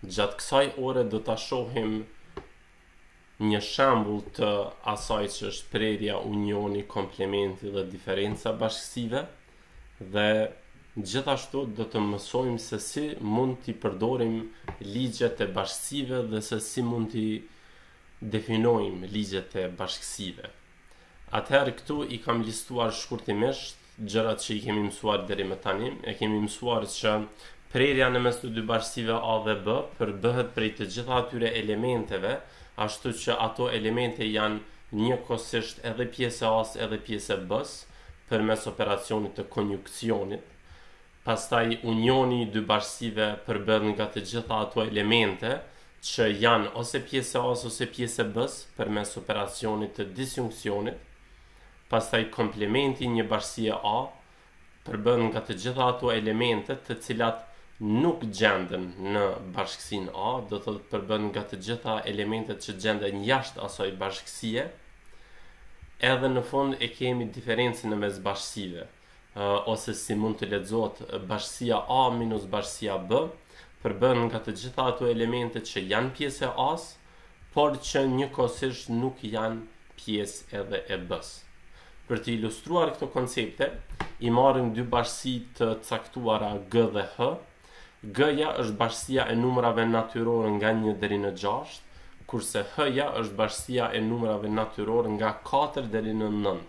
Gjatë kësaj ore do ta shohim një shembull të asaj që është prerja, unioni, komplementi dhe diferenca bashkësive dhe gjithashtu do të mësojmë se si mund t'i përdorim ligjet e bashkësive dhe se si mund t'i definojmë ligjet e bashkësive. Atëherë këtu i kam listuar shkurtimisht gjërat që i kemi mësuar deri më tani. E kemi mësuar që prerja në mes të dy bashkësive A dhe B përbëhet prej të gjitha atyre elementeve, ashtu që ato elemente janë njëkohësisht edhe pjesë e A-s edhe pjesë e B-s përmes operacionit të konjunksionit. Pastaj unioni i dy bashkësive përbëhet nga të gjitha ato elemente që janë ose pjesë e A-s ose pjesë e B-s përmes operacionit të disjunksionit. Pastaj komplementi një bashkësie A përbëhet nga të gjitha ato elemente të cilat nuk gjenden në bashkësinë A, do të thotë përbëhet nga të gjitha elementet që gjenden jashtë asaj bashkësie. Edhe në fund e kemi diferencën në mes bashkësive, ose si mund të lexohet bashkësia A minus bashkësia B, përbëhet nga të gjitha ato elemente që janë pjesë e A-s, por që njëkohësisht nuk janë pjesë edhe e B-s. Për të ilustruar këto koncepte, i marrim dy bashkësi të caktuara G dhe H. G-ja është bashkësia e numrave natyrore nga 1 deri në 6, kurse H-ja është bashkësia e numrave natyrore nga 4 deri në 9.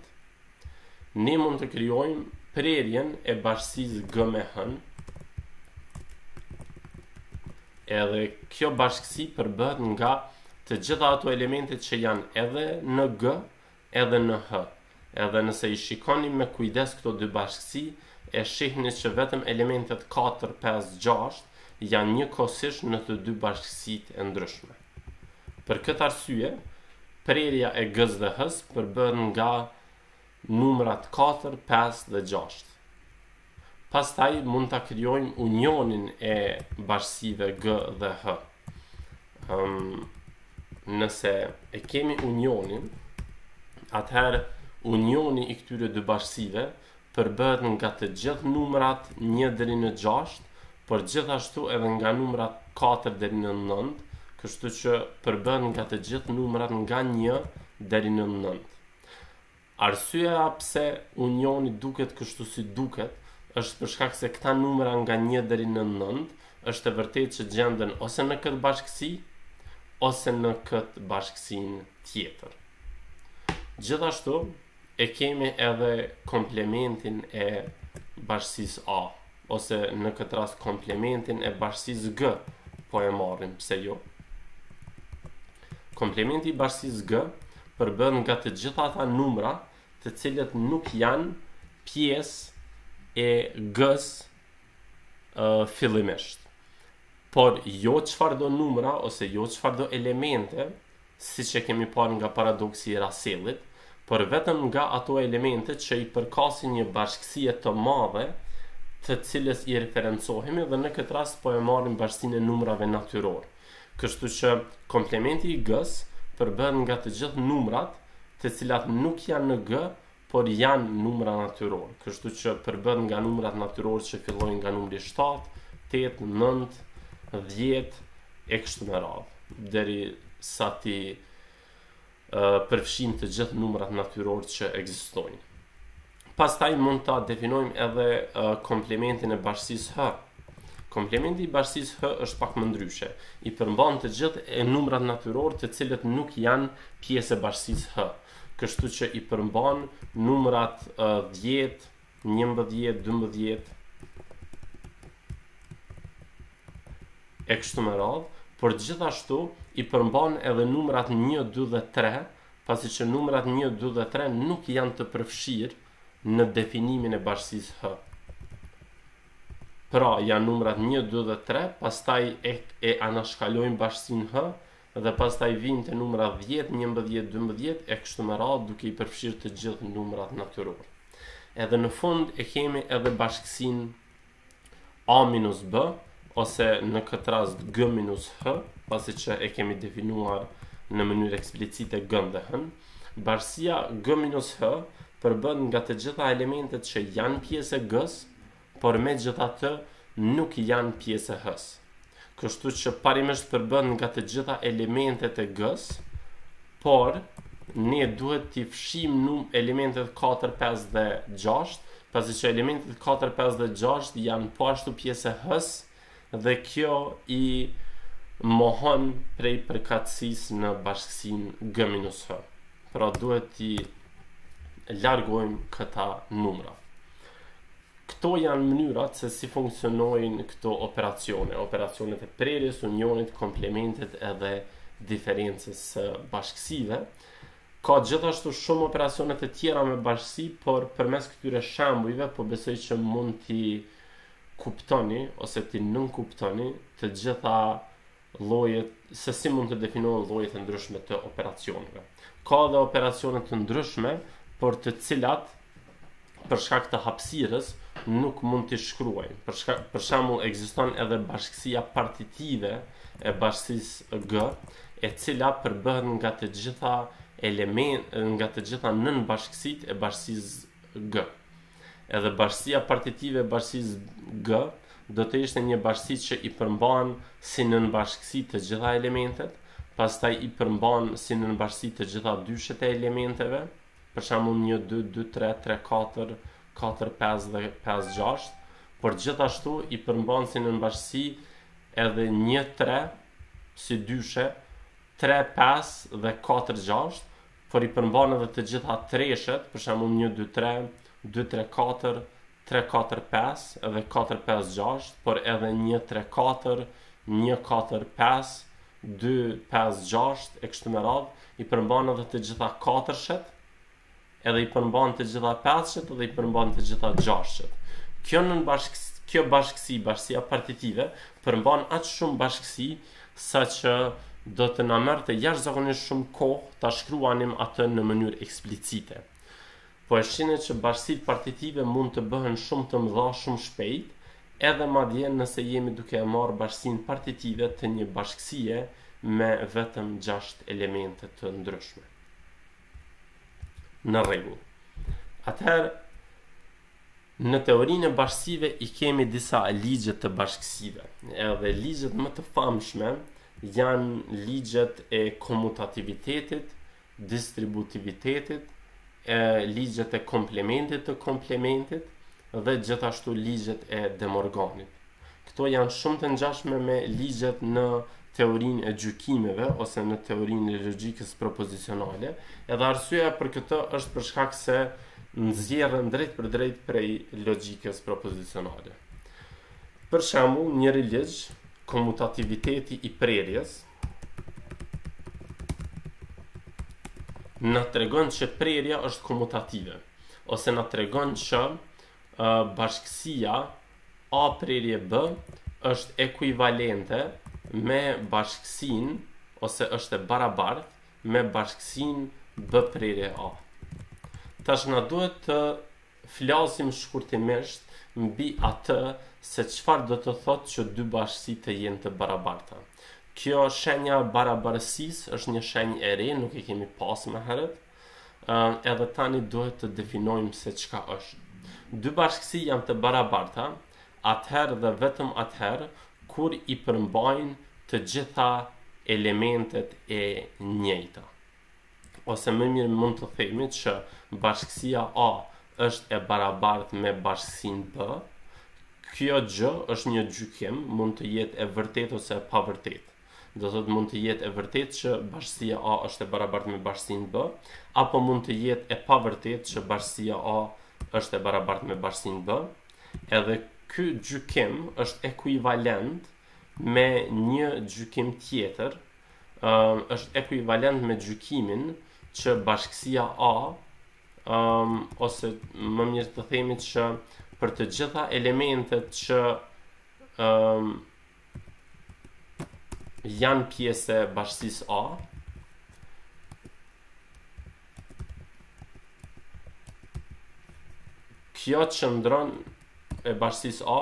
Ne mund të krijojmë prerjen e bashkësisë G me H-n. Edhe kjo bashkësi përbëhet nga të gjitha ato elemente që janë edhe në G, edhe në H. Edhe nëse i shikoni me kujdes këto dy bashkësi, e shihni që vetëm elementet 4, 5, 6 janë njëkohësisht në të dy bashkësitë e ndryshme. Për këtë arsye, prerja e G-s dhe H-s përbëhet nga numrat 4, 5 dhe 6. Pastaj mund ta krijojmë unionin e bashkësive G dhe H. Nëse e kemi unionin, atëherë unioni i këtyre dy bashkësive përbëhet nga të gjithë numrat 1 deri në 6, por gjithashtu edhe nga numrat 4 deri në 9, kështu që përbëhet nga të gjithë numrat nga 1 deri në 9. Arsyeja pse unioni duket kështu si duket është për shkak se këta numra nga 1 deri në 9 është e vërtetë që gjenden ose në këtë bashkësi ose në këtë bashkësinë tjetër. Gjithashtu e kemi edhe komplementin e bashkësisë A, ose në këtë rast komplementin e bashkësisë G, po e marrim, pse jo? Komplementi i bashkësisë G përbëhet nga të gjitha ata numra të cilët nuk janë pjesë e G-s fillimisht. Por jo çfarëdo numra ose jo çfarëdo elemente, siç e kemi parë nga paradoksi i Russellit, por vetëm nga ato elemente që i përkasin një bashkësie të madhe të cilës i referencohemi, dhe në këtë rast po e marrim bashkësinë e numrave natyror. Kështu që komplementi i G-s përbëhet nga të gjithë numrat të cilat nuk janë në G, por janë numra natyror. Kështu që përbëhet nga numrat natyror që fillojnë nga numri 7, 8, 9, 10 e kështu me radhë, deri sa ti përfshim të gjithë numrat natyror që ekzistojnë. Pastaj mund ta definojmë edhe komplementin e bashkësisë H. Komplementi i bashkësisë H është pak më ndryshe. I përmban të gjithë numrat natyror të cilët nuk janë pjesë e bashkësisë H. Kështu që i përmban numrat 10, 11, 12 e kështu me radhë, por gjithashtu i përmban edhe numrat 1, 2 dhe 3, pasi që numrat 1, 2 dhe 3 nuk janë të përfshirë në definimin e bashkësisë H. Pra, janë numrat 1, 2 dhe 3, pastaj e anashkalojmë bashkësinë H, dhe pastaj vijnë te numrat 10, 11, 12 e kështu me radhë, duke i përfshirë të gjithë numrat natyror. Edhe në fund e kemi edhe bashkësinë A minus B, ose në këtë rast G minus H, pasi që e kemi definuar në mënyrë eksplicite G dhe H. Bashkësia G minus H përbëhet nga të gjitha elementet që janë pjesë e G-s, por megjithatë nuk janë pjesë e H-s. kështu që parimisht përbën nga të gjitha elementet e G-s, por ne duhet t'i fshim elementet 4, 5 dhe 6, pasi që elementet 4, 5 dhe 6 janë po ashtu pjesë e H-s dhe kjo i mohon prej përkatësisë në bashkësinë G-H. Pra duhet t'i largojmë këta numra. Këto janë mënyrat se si funksionojnë këto operacione, operacionet e prerjes, unionit, komplementit edhe diferencës së bashkësive. Ka gjithashtu shumë operacionet e tjera me bashkësi, por përmes këtyre shembujve po besoj që mund t'i kuptoni ose t'i nënkuptoni të gjitha llojet, se si mund të definohen llojet e ndryshme të operacioneve. Ka edhe operacione të ndryshme, por të cilat për shkak të hapësirës nuk mund t'i shkruajmë. Për shembull, ekziston edhe bashkësia partitive e bashkësisë G, e cila përbëhet nga të gjitha nga të gjitha nënbashkësitë e bashkësisë G. Edhe bashkësia partitive e bashkësisë G do të ishte një bashkësi që i përmban si nënbashkësi të gjitha elementet, pastaj i përmban si nënbashkësi të gjitha dyshet e elementeve, për shembull 1, 2, 2, 3, 3, 4, 4, 5 dhe 5, 6, por gjithashtu i përmban si nënbashkësi edhe 1, 3 si dyshe, 3, 5 dhe 4, 6, por i përmban edhe të gjitha treshet, për shembull 1, 2, 3, 2, 3, 4, 3, 4, 5 edhe 4, 5, 6, por edhe 1, 3, 4, 1, 4, 5, 2, 5, 6, e kështu me radhë, i përmban edhe të gjitha 4-shet, edhe i përmban të gjitha 5-shet, edhe i përmban të gjitha 6-shet. Kjo bashkësi, bashkësia partitive, përmban aq shumë bashkësi sa që do të na merrte jashtëzakonisht shumë kohë ta shkruanim atë në mënyrë eksplicite. Po e shihni që bashkësitë partitive mund të bëhen shumë të mëdha shumë shpejt, edhe madje nëse jemi duke e marrë bashkësinë partitive të një bashkësie me vetëm 6 elemente të ndryshme. Në rregull. Atëherë, në teorinë e bashkësive i kemi disa ligje të bashkësive. Edhe ligjet më të famshme janë ligjet e komutativitetit, distributivitetit, ligjet e komplementit të komplementit dhe gjithashtu ligjet e De Morganit. Këto janë shumë të ngjashme me ligjet në teorinë e gjykimeve ose në teorinë e logjikës propozicionale, edhe arsyeja për këtë është për shkak se nxjerrën drejt për drejt prej logjikës propozicionale. Për shembull, njëri ligj, komutativiteti i prerjes, na tregon që prerja është komutative, ose na tregon që bashkësia A prerje B është ekuivalente me bashkësinë, ose është e barabartë me bashkësinë B prerje A. Tash na duhet të flasim shkurtimisht mbi atë se çfarë do të thotë që dy bashkësi të jenë të barabarta. Kjo shenja barabarësisë është një shenjë e re, nuk e kemi pas më herët, edhe tani duhet të definojmë se çka është. Dy bashkësi janë të barabarta, atëherë dhe vetëm atëherë kur i përmbajnë të gjitha elementet e njëjta. Ose më mirë mund të themi që bashkësia A është e barabartë me bashkësinë B. Kjo gjë është një gjykim, mund të jetë e vërtetë ose e pavërtetë. Do thotë mund të jetë e vërtetë që bashkësia A është e barabartë me bashkësinë B, apo mund të jetë e pavërtetë që bashkësia A është e barabartë me bashkësinë B. Edhe ky gjykim është ekuivalent me një gjykim tjetër, është ekuivalent me gjykimin që bashkësia A, ose më mirë të themi që për të gjitha elementet që janë pjesë e bashkësisë A, kjo qëndron e bashkësisë A,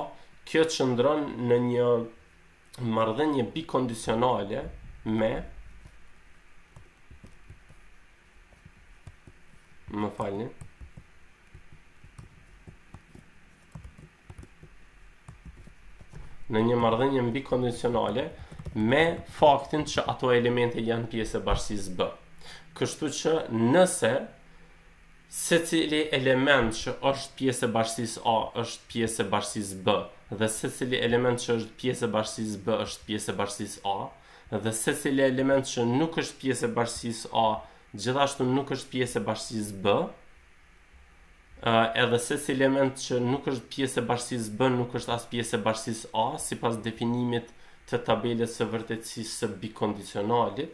kjo qëndron në një marrëdhënie bikondicionale me në një marrëdhënie mbi kondicionale me faktin që ato elemente janë pjesë e bashkësisë B. Kështu që nëse secili element që është pjesë e bashkësisë A është pjesë e bashkësisë B dhe secili element që është pjesë e bashkësisë B është pjesë e bashkësisë A dhe secili element që nuk është pjesë e bashkësisë A gjithashtu nuk është pjesë e bashkësisë B, edhe secili element që nuk është pjesë e bashkësisë B nuk është as pjesë e bashkësisë A, sipas definimit të tabelës së vërtetësisë së bikondicionalit,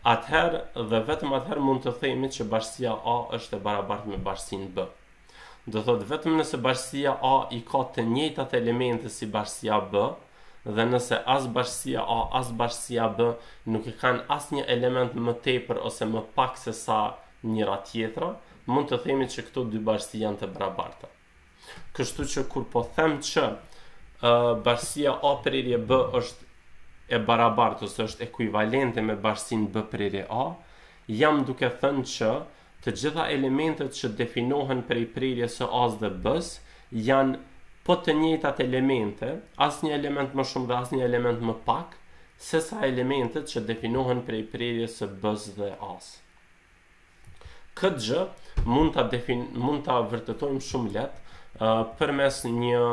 atëherë dhe vetëm atëherë mund të themi që bashkësia A është e barabartë me bashkësinë B. Do thotë vetëm nëse bashkësia A i ka të njëjtat elemente si bashkësia B, dhe nëse as bashkësia A as bashkësia B nuk e kanë asnjë element më tepër ose më pak se sa njëra tjetra, mund të themi që këto dy bashkësi janë të barabarta. Kështu që kur po them që bashkësia A prerje B është e barabartë ose është ekuivalente me bashkësinë B prerje A, jam duke thënë që të gjitha elementet që definohen prej prerjes së A-s dhe B-s janë po të njëjtat elemente, asnjë element më shumë dhe asnjë element më pak, sesa elementet që definohen prej prerjes së B-s dhe A-s. Këtë gjë mund ta vërtetojmë shumë lehtë përmes një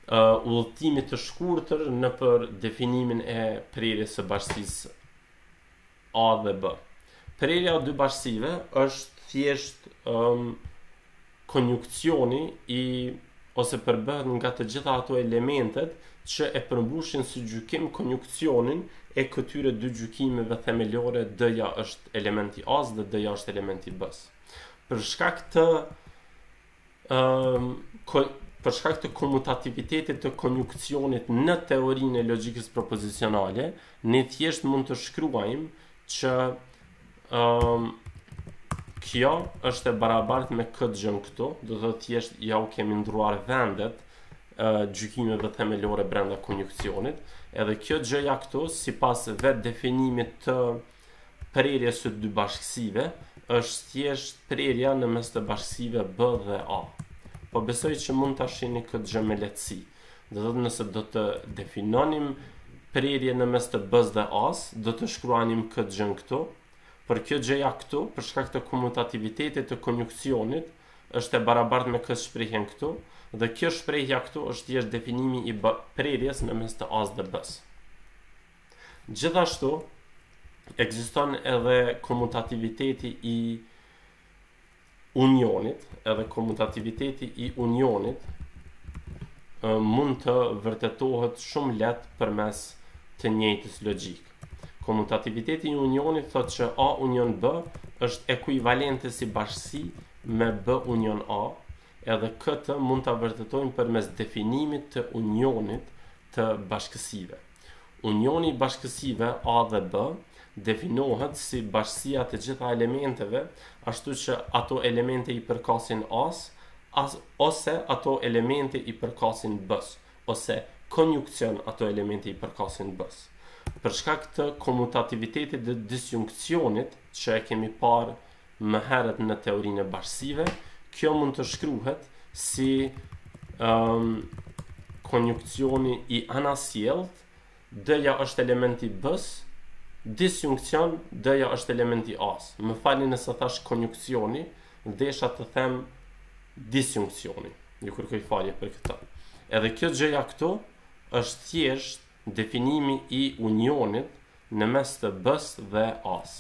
udhëtimi të shkurtër në për definimin e prerjes së bashkësisë A dhe B. Prerja e dy bashkësive është thjesht konjukcioni ose përbëhet nga të gjitha ato elementet që e përmbushin si gjykim konjukcionin e këtyre dy gjykimeve themelore, D-ja është elementi A-s dhe D-ja është elementi B-s. Për shkak të komutativitetit të konjukcionit në teorinë e logjikës propozicionale, ne thjesht mund të shkruajmë që kjo është e barabartë me këtë gjën këtu, do të thotë thjesht ja u kemi ndruar vendet gjykimeve themelore brenda konjukcionit, edhe kjo gjëja këtu sipas vetë definimit të prerjes së dy bashkësive është thjesht prerja në mes të bashkësive B dhe A. Po besoj që mund ta shihni këtë gjë me lehtësi. Do të thotë nëse do të definonim prerje në mes të B-s dhe A-s, do të shkruanim këtë gjën këtu. Për kjo gjëja këtu, për shkak të komutativitetit të konjukcionit, është e barabartë me këtë shprehjen këtu, dhe kjo shprehja këtu është thjesht definimi i prerjes në mes të A-s dhe B-s. Gjithashtu, ekziston edhe komutativiteti i unionit, edhe komutativiteti i unionit mund të vërtetohet shumë lehtë përmes të njëjtës logjik. Komutativiteti i unionit thotë që A union B është ekuivalente si bashkësi me B union A, edhe këtë mund ta vërtetojmë përmes definimit të unionit të bashkësive. Unioni i bashkësive A dhe B definohet si bashkësia të gjitha elementeve, ashtu që ato elemente i përkasin A-s, ose ato elemente i përkasin B-s, ose konjukcion ato elemente i përkasin B-s. Për shkak të komutativitetit dhe disjunkcionit që e kemi parë më herët në teorinë e bashkësive, kjo mund të shkruhet si konjukcioni i anasjellt, D-ja është elementi B-s, disjunkcion, D-ja është elementi A-s. Më falni nëse thash konjukcioni, desha të them disjunkcioni. Ju kërkoj falje për këtë. Edhe kjo gjëja këtu është thjesht definimi i unionit në mes të B-s dhe A-s.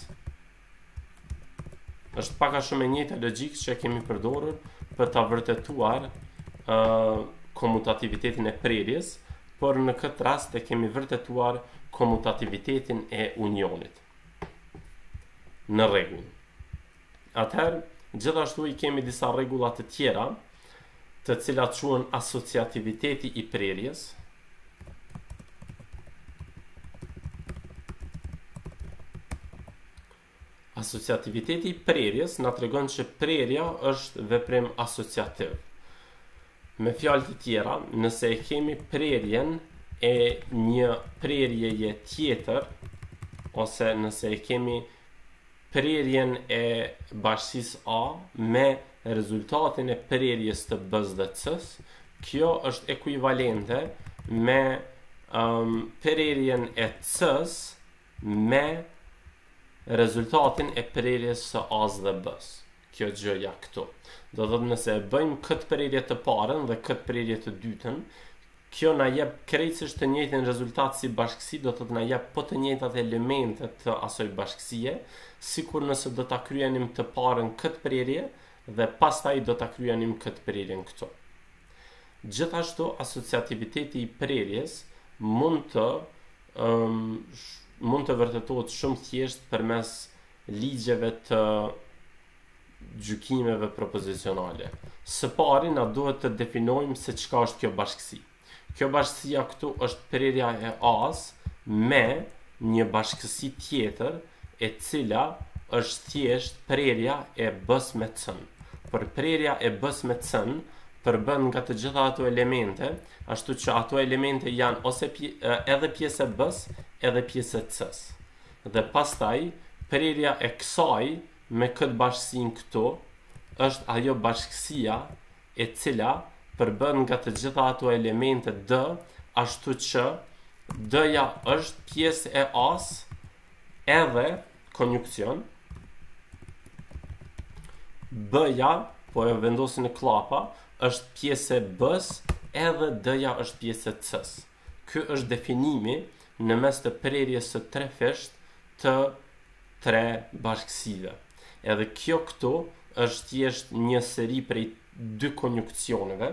Është pak a shumë e njëjta logjikë që kemi përdorur për ta vërtetuar komutativitetin e prerjes, por në këtë rast e kemi vërtetuar komutativitetin e unionit. Në rregull. Atëherë, gjithashtu i kemi disa rregulla të tjera, të cilat quhen asociativiteti i prerjes. Asociativiteti i prerjes na tregon që prerja është veprim asociativ. Me fjalë të tjera, nëse e kemi prerjen e një prerjeje tjetër, ose nëse e kemi prerjen e bashkësisë A me rezultatin e prerjes të B-s dhe C-s, kjo është ekuivalente me prerjen e C-s me rezultatin e prerjes së A-s dhe B-s. Kjo gjëja këtu. Do të thotë nëse e bëjmë këtë prerje të parën dhe këtë prerje të dytën, kjo na jep krejtësisht të njëjtin rezultat si bashkësi, do të thotë na jep po të njëjtat elemente të asoj bashkësie, sikur nëse do ta kryenim të parën këtë prerje dhe pastaj do ta kryenim këtë prerjen këtu. Gjithashtu asociativiteti i prerjes mund të vërtetohet shumë thjesht përmes ligjeve të gjykimeve propozicionale. Së pari na duhet të definojmë se çka është kjo bashkësi. Kjo bashkësia këtu është prerja e A-s me një bashkësi tjetër e cila është thjesht prerja e B-s me C-n. Për prerja e B-s me C-n përbën nga të gjitha ato elemente, ashtu që ato elemente janë ose edhe pjesë e B-s, edhe pjesë e C-s. Dhe pastaj prerja e kësaj me këtë bashkësinë këtu është ajo bashkësia e cila përbën nga të gjitha ato elemente D, ashtu që D-ja është pjesë e A-s edhe konjukcion, B-ja, po e vendosin në klapa, është pjesë e B-s edhe D-ja është pjesë e C-s. Ky është definimi në mes të prerjes së trefesht të tre bashkësive. Edhe kjo këtu është thjesht një seri prej dy konjuksioneve,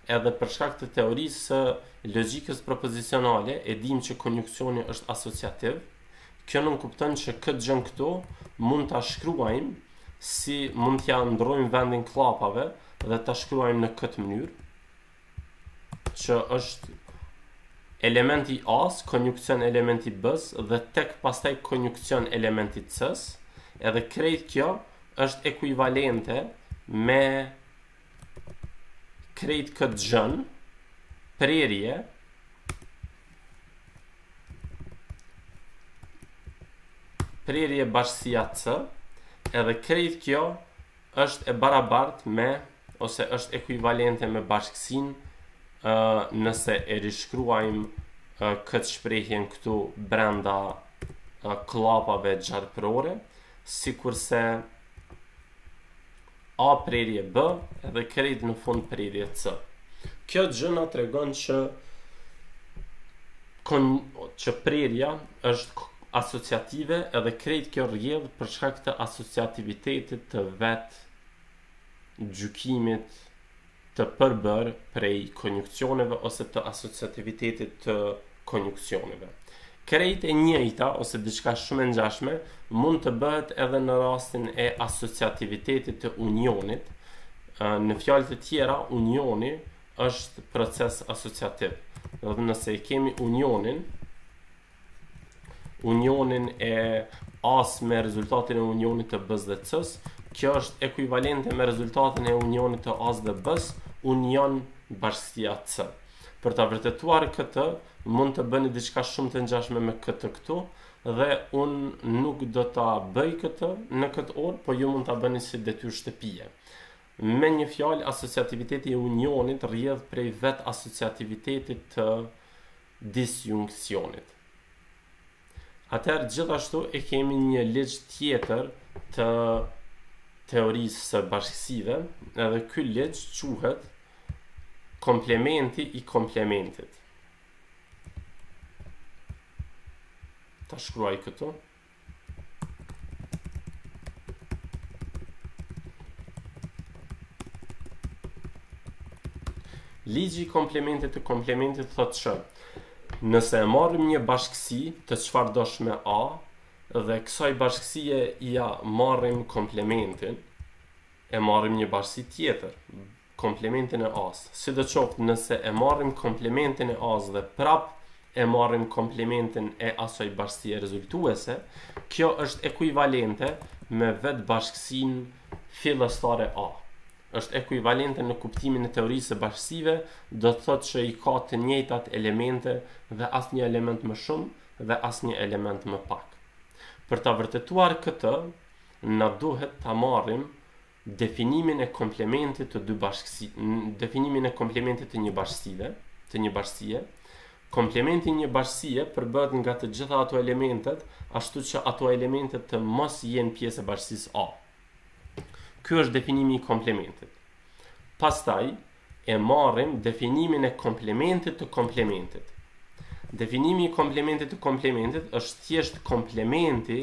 edhe për shkak të teorisë së logjikës propozicionale e dim që konjukcioni është asociativ. Kjo nuk kupton që këtë gjën këtu mund ta shkruajmë si mund t'ja ndrojmë vendin klapave dhe ta shkruajmë në këtë mënyrë, që është elementi A-s, konjukcion elementi B-s dhe tek pastaj konjukcion elementi C-s, edhe krejt kjo është ekuivalente me krejt këtë gjën, prerje bashkësia C, edhe krejt kjo është e barabartë me, ose është ekuivalente me bashkësinë nëse e rishkruajmë këtë shprehjen këtu brenda klapave gjarpërore, sikurse A prerje B edhe krejt në fund prerje C. Kjo gjë na tregon që prerja është asociative edhe krejt kjo rrjedh për shkak të asociativitetit të vet gjykimit të përbër prej konjuksioneve ose të asociativitetit të konjuksioneve. Krejt e njëjta ose diçka shumë e ngjashme mund të bëhet edhe në rastin e asociativitetit të unionit. Në fjalë të tjera, unioni është proces asociativ. Do të nëse e kemi unionin e A-s me rezultatin e unionit të B-s dhe C-s, kjo është ekuivalente me rezultatin e unionit të A-s dhe B-s, union bashkësia C. Për ta vërtetuar këtë, mund të bëni diçka shumë të ngjashme me këtë këtu, dhe unë nuk do ta bëj këtë në këtë orë, po ju mund ta bëni si detyrë shtëpie. Me një fjalë, asociativiteti i unionit rrjedh prej vet asociativitetit të disjunksionit. Atëherë gjithashtu e kemi një ligj tjetër të teorisë së bashkësive, edhe ky ligj quhet komplementi i komplementit. Ta shkruaj këtu. Ligji i komplementit të komplementit thotë që nëse e marrim një bashkësi të çfarëdosh me A dhe kësaj bashkësie ja marrim komplementin, e marrim një bashkësi tjetër, komplementin e A-s. Sidoqoftë nëse e marrim komplementin e A-s dhe prap e marrim komplementin e asoj bashkësie rezultuese, kjo është ekuivalente me vetë bashkësinë fillestare A. Është ekuivalente në kuptimin e teorisë së bashkësive, do të thotë që i ka të njëjtat elemente dhe asnjë element më shumë dhe asnjë element më pak. Për ta vërtetuar këtë, na duhet ta marrim definimin e komplementit të dy bashkësi, definimin e komplementit të një bashkësie, Komplementi një bashkësie përbëhet nga të gjitha ato elementet, ashtu që ato elementet të mos jenë pjesë e bashkësisë A. Ky është definimi i komplementit. Pastaj e marrim definimin e komplementit të komplementit. Definimi i komplementit të komplementit është thjesht komplementi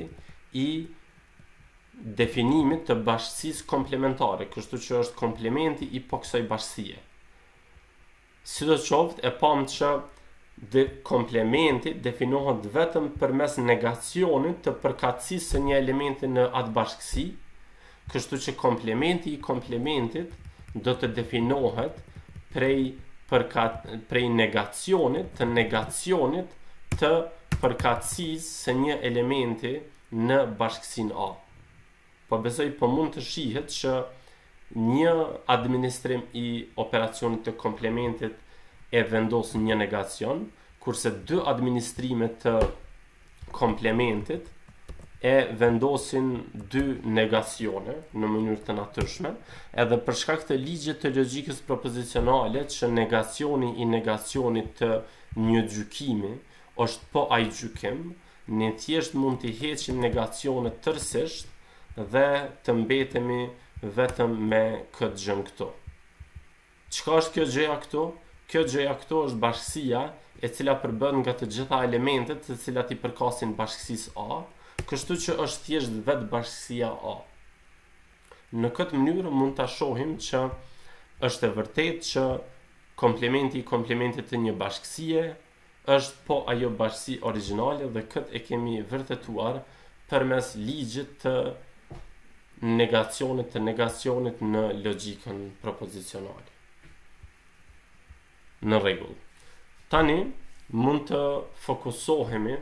i definimit të bashkësisë komplementare, kështu që është komplementi i kësaj bashkësie. Sidoqoftë e pam që komplementi definohet vetëm përmes negacionit të përkatësisë së një elementi në atë bashkësi, kështu që komplementi i komplementit do të definohet prej negacionit të përkatësisë së një elementi në bashkësinë A. Po besoj po mund të shihet që një administrim i operacionit të komplementit e vendos një negacion, kurse dy administrimet të komplementit e vendosin dy negacione në mënyrë të natyrshme, edhe për shkak të ligjit të logjikës propozicionale që negacioni i negacionit të një gjykimi është po ai gjykim, ne thjesht mund të heqim negacionet tërësisht dhe të mbetemi vetëm me këtë gjë këtu. Çka është kjo gjëja këtu? Kjo gjëja këtu është bashkësia e cila përbën nga të gjitha elementet të cilat i përkasin bashkësisë A, kështu që është thjesht vetë bashkësia A. Në këtë mënyrë mund ta shohim që është e vërtetë që komplementi i komplementit të një bashkësie është po ajo bashkësi origjinale dhe këtë e kemi vërtetuar përmes ligjit të negacionit në logjikën propozicionale. Në rregull. Tani mund të fokusohemi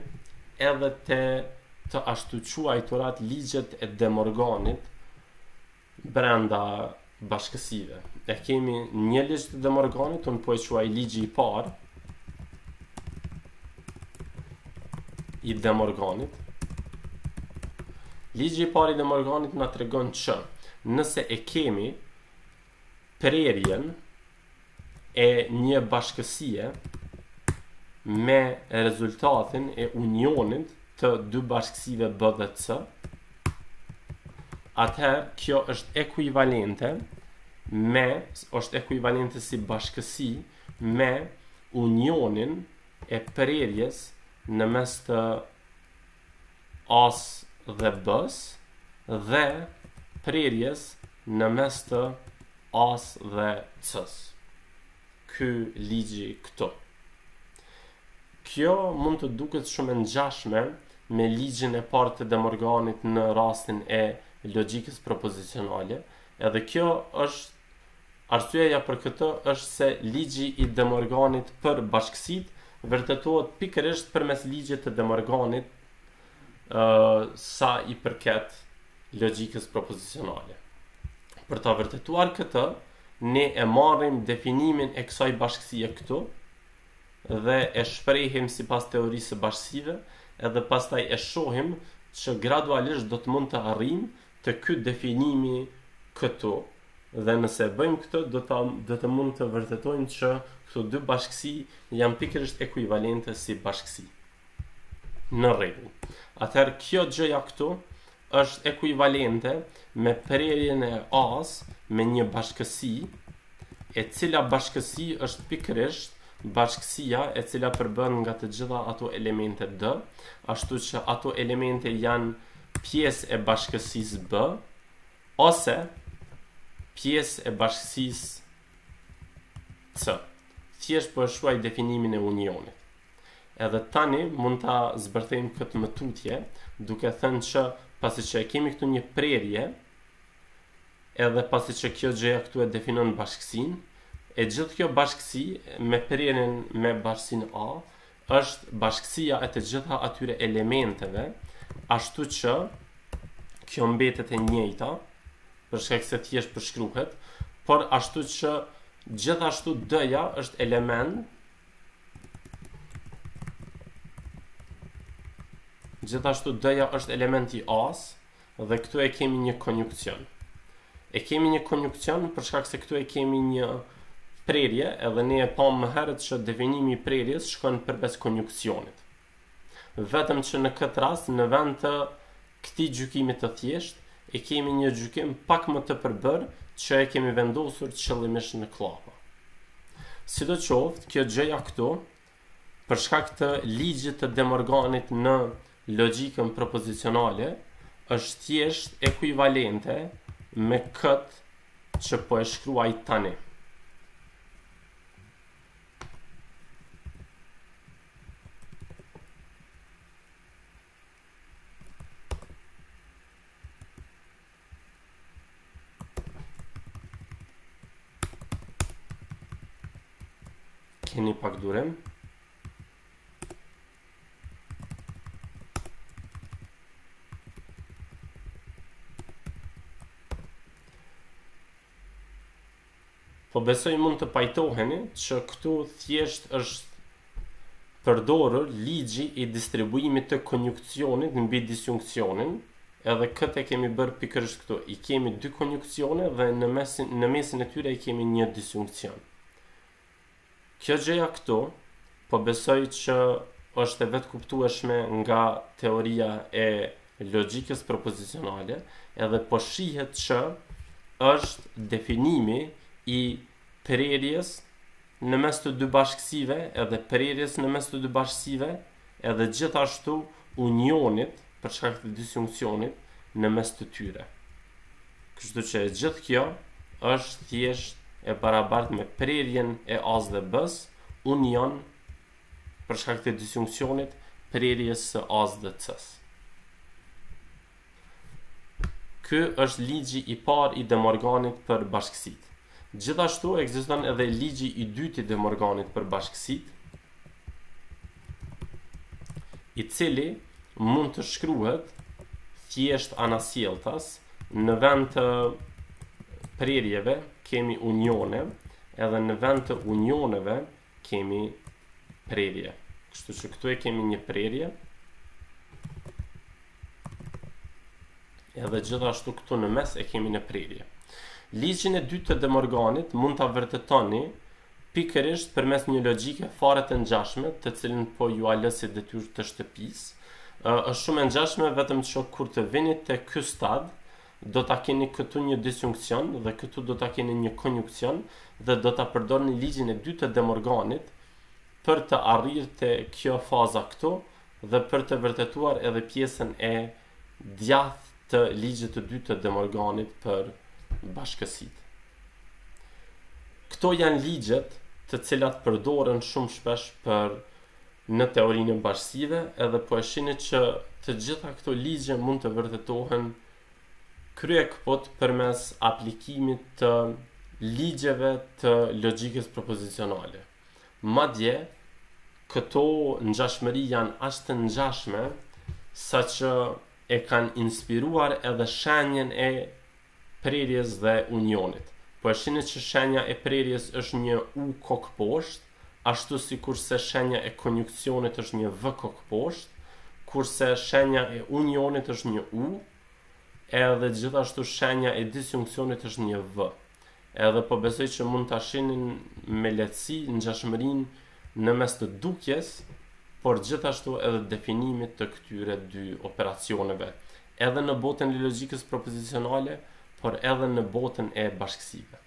edhe të ashtu quajturat ligjet e De Morganit brenda bashkësive. E kemi një ligj të De Morganit, unë po e quaj ligji i parë i De Morganit. Ligji i parë i De Morganit na tregon që nëse e kemi prerjen e një bashkësie me rezultatin e unionit të dy bashkësive B dhe C, atëherë kjo është ekuivalente si bashkësi me unionin e prerjes në mes të A-s dhe B-s dhe prerjes në mes të A-s dhe C-s. Ky ligji këtu. Kjo mund të duket shumë e ngjashme me ligjin e parë të De Morganit në rastin e logjikës propozicionale, edhe kjo është arsyeja për këtë është se ligji i De Morganit për bashkësitë vërtetohet pikërisht përmes ligjit të De Morganit sa i përket logjikës propozicionale. Për ta vërtetuar këtë, ne e marrim definimin e kësaj bashkësie këtu dhe e shprehim sipas teorisë së bashkësive, edhe pastaj e shohim që gradualisht do të mund të arrijmë të ky definimi këtu. Dhe nëse bëjmë këtë, do të mund të vërtetojmë që këto dy bashkësi janë pikërisht ekuivalente si bashkësi. Në rregull. Atëherë kjo gjëja këtu është ekuivalente me prerjen e A-s me një bashkësi, e cila bashkësi është pikërisht bashkësia e cila përbën nga të gjitha ato elemente D, ashtu që ato elemente janë pjesë e bashkësisë B ose pjesë e bashkësisë C. Thjesht po e shuaj definimin e unionit. Edhe tani mund ta zbërthejmë këtë më tutje, duke thënë që pasi që e kemi këtu një prerje, edhe pasi që kjo gjëja këtu e definon bashkësinë, e gjithë kjo bashkësi me prerjen me bashkësinë A është bashkësia e të gjitha atyre elementeve, ashtu që kjo mbetet e njëjta, për shkak se thjesht përshkruhet, por ashtu që gjithashtu D-ja është element, gjithashtu D-ja është elementi A-s dhe këtu e kemi një konjunkcion. E kemi një konjunkcion për shkak se këtu e kemi një prerje, edhe ne e pam më herët që definimi i prerjes shkon përmes konjunksionit. Vetëm që në këtë rast, në vend të këtij gjykimi të thjesht, e kemi një gjykim pak më të përbër që e kemi vendosur qëllimisht në klapa. Sidoqoftë, kjo gjëja këtu, për shkak të ligjit të De Morganit në logjikën propozicionale, është thjesht ekuivalente me këtë që po e shkruaj tani. Keni pak durim. Po besoj mund të pajtoheni që këtu thjesht është përdorur ligji i distribuimit të konjunkcionit mbi disjunkcionin, edhe këtë e kemi bërë pikërisht këtu. I kemi dy konjunksione dhe në mesin e tyre i kemi një disjunkcion. Kjo gjëja këtu, po besoj që është e vetë kuptueshme nga teoria e logjikës propozicionale, edhe po shihet që është definimi i prerjes në mes të dy bashkësive, edhe prerjes në mes të dy bashkësive, edhe gjithashtu unionit për shkak të disjunksionit në mes të tyre. Kështu që gjithë kjo është thjesht e barabartë me prerjen e A-s dhe B-s, union për shkak të disjunksionit prerjes së A-s dhe C-s. Ky është ligji i parë i De Morganit për bashkësitë. Gjithashtu ekziston edhe ligji i dytë i De Morganit për bashkësitë, i cili mund të shkruhet thjesht anasjelltas, në vend të prerjeve kemi unione, edhe në vend të unioneve kemi prerje. Kështu që këtu e kemi një prerje, edhe gjithashtu këtu në mes e kemi në prerje. Ligjin e dytë të De Morganit mund ta vërtetoni pikërisht përmes një logjike fare të ngjashme, të cilën po ju a lë si detyrë të shtëpisë. Është shumë e ngjashme, vetëm që kur të vini te ky stad, do ta keni këtu një disjunksion dhe këtu do ta keni një konjunksion dhe do ta përdorni ligjin e dytë të De Morganit për të arrirë te kjo faza këtu dhe për të vërtetuar edhe pjesën e djathtë të ligjit të dytë të De Morganit për bashkësitë. Këto janë ligjet të cilat përdoren shumë shpesh në teorinë e bashkësive, edhe po e shihni që të gjitha këto ligje mund të vërtetohen kryekëpot përmes aplikimit të ligjeve të logjikës propozicionale. Madje, këto ngjashmëri janë aq të ngjashme saqë e kanë inspiruar edhe shenjën e prerjes dhe unionit. Po e shihni që shenja e prerjes është një U kokë poshtë, ashtu si kurse shenja e konjunksionit është një V kokë poshtë, kurse shenja e unionit është një U, edhe gjithashtu shenja e disjunksionit është një V. Edhe po besoj që mund ta shihni me lehtësi ngjashmërinë në mes të dukjes, por gjithashtu edhe definimit të këtyre dy operacioneve, edhe në botën e logjikës propozicionale, por edhe në botën e bashkësive.